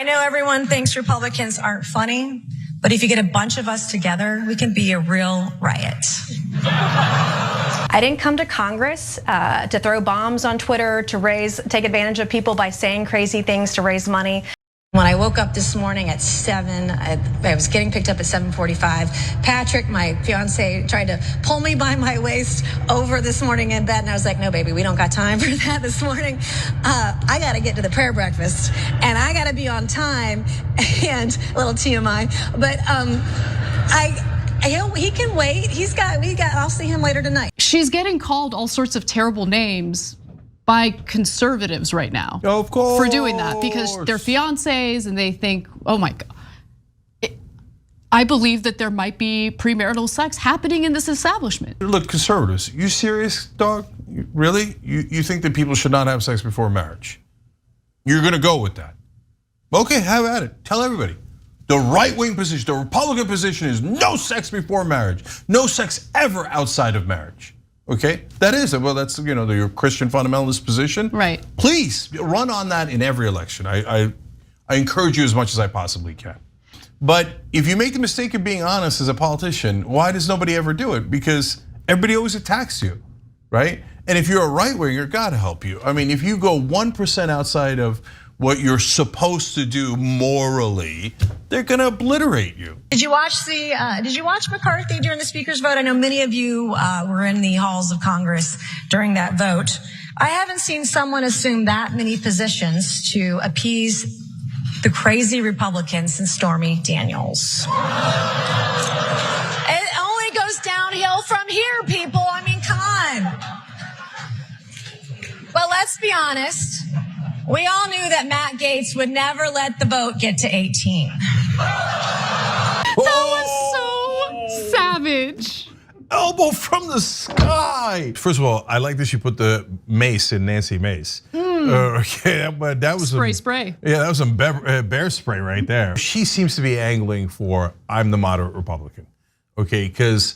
I know everyone thinks Republicans aren't funny, but if you get a bunch of us together, we can be a real riot. I didn't come to Congress to throw bombs on Twitter, to take advantage of people by saying crazy things to raise money. When I woke up this morning at 7, I was getting picked up at 7:45. Patrick, my fiance, tried to pull me by my waist over this morning in bed, and I was like, no, baby, we don't got time for that this morning. I got to get to the prayer breakfast, and I got to be on time, and a little TMI, but he can wait. I'll see him later tonight. She's getting called all sorts of terrible names by conservatives right now, of course, for doing that because they're fiancés and they think, oh my God. I believe that there might be premarital sex happening in this establishment. Look, conservatives, you serious, dog? Really? You think that people should not have sex before marriage? You're gonna go with that? Okay, have at it. Tell everybody. The right-wing position, the Republican position is no sex before marriage, no sex ever outside of marriage. Okay, that is it. Well, that's your Christian fundamentalist position. Right. Please run on that in every election. I encourage you as much as I possibly can. But if you make the mistake of being honest as a politician, why does nobody ever do it? Because everybody always attacks you, right? And if you're a right winger, God help you. I mean, if you go 1% outside of what you're supposed to do morally, they're gonna obliterate you. Did you watch McCarthy during the speaker's vote? I know many of you were in the halls of Congress during that vote. I haven't seen someone assume that many positions to appease the crazy Republicans since Stormy Daniels. It only goes downhill from here, people. I mean, come on. But let's be honest. We all knew that Matt Gaetz would never let the vote get to 18. That was so savage. Elbow from the sky. First of all, I like that you put the Mace in Nancy Mace. Okay, but that was spray. Yeah, that was some bear spray right there. She seems to be angling for I'm the moderate Republican. Okay, because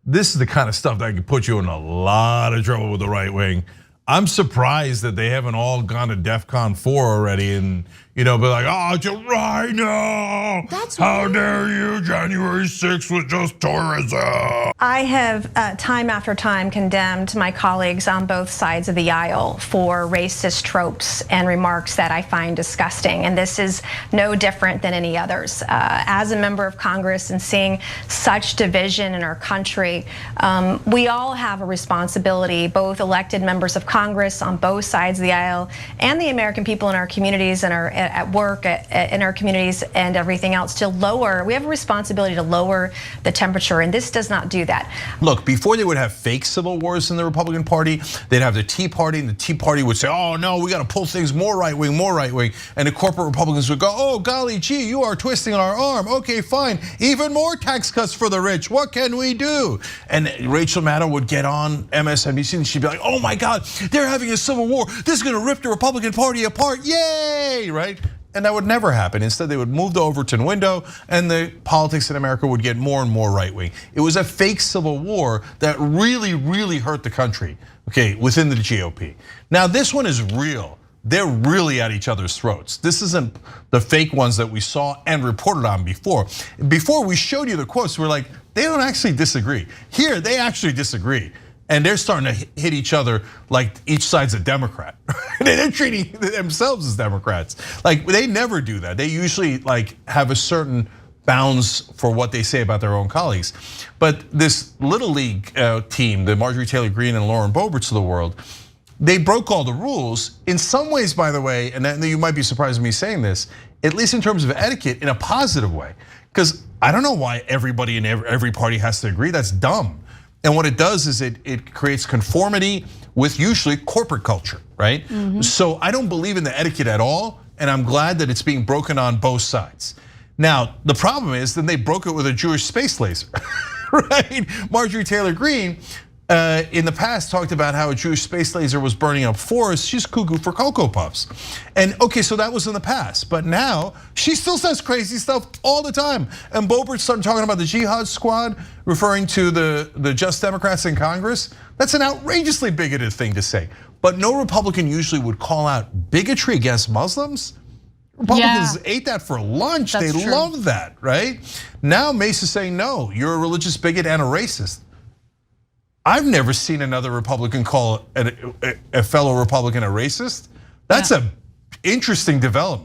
this is the kind of stuff that could put you in a lot of trouble with the right wing. I'm surprised that they haven't all gone to DEFCON 4 already and be like, oh, it's a rhino. How dare you? January 6th was just tourism. I have time after time condemned my colleagues on both sides of the aisle for racist tropes and remarks that I find disgusting. And this is no different than any others. As a member of Congress and seeing such division in our country, we all have a responsibility, both elected members of Congress on both sides of the aisle and the American people in our communities and at work, in our communities and everything else we have a responsibility to lower the temperature, and this does not do that. Look, before they would have fake civil wars in the Republican Party, they'd have the Tea Party, and the Tea Party would say, oh no, we gotta pull things more right wing, and the corporate Republicans would go, oh golly gee, you are twisting our arm. Okay, fine, even more tax cuts for the rich, what can we do? And Rachel Maddow would get on MSNBC and she'd be like, oh my God, they're having a civil war. This is gonna rip the Republican Party apart, yay, right? And that would never happen. Instead, they would move the Overton window and the politics in America would get more and more right wing. It was a fake civil war that really, really hurt the country, okay, within the GOP. Now this one is real. They're really at each other's throats. This isn't the fake ones that we saw and reported on before. Before we showed you the quotes, we're like, they don't actually disagree. Here, they actually disagree. And they're starting to hit each other like each side's a Democrat. They're treating themselves as Democrats. Like they never do that. They usually have a certain bounds for what they say about their own colleagues. But this Little League team, the Marjorie Taylor Greene and Lauren Boeberts of the world, they broke all the rules. In some ways, by the way, and you might be surprised at me saying this, at least in terms of etiquette, in a positive way. Because I don't know why everybody in every party has to agree. That's dumb. And what it does is it creates conformity with usually corporate culture, right? So I don't believe in the etiquette at all, and I'm glad that it's being broken on both sides. Now, the problem is then they broke it with a Jewish space laser, right? Marjorie Taylor Greene in the past talked about how a Jewish space laser was burning up forests. She's cuckoo for Cocoa Puffs. And okay, so that was in the past, but now she still says crazy stuff all the time. And Boebert started talking about the Jihad Squad, referring to the Just Democrats in Congress. That's an outrageously bigoted thing to say. But no Republican usually would call out bigotry against Muslims. Republicans ate that for lunch. That's they true. love that, right? Now Mace is saying, no, you're a religious bigot and a racist. I've never seen another Republican call a fellow Republican a racist. That's an interesting development.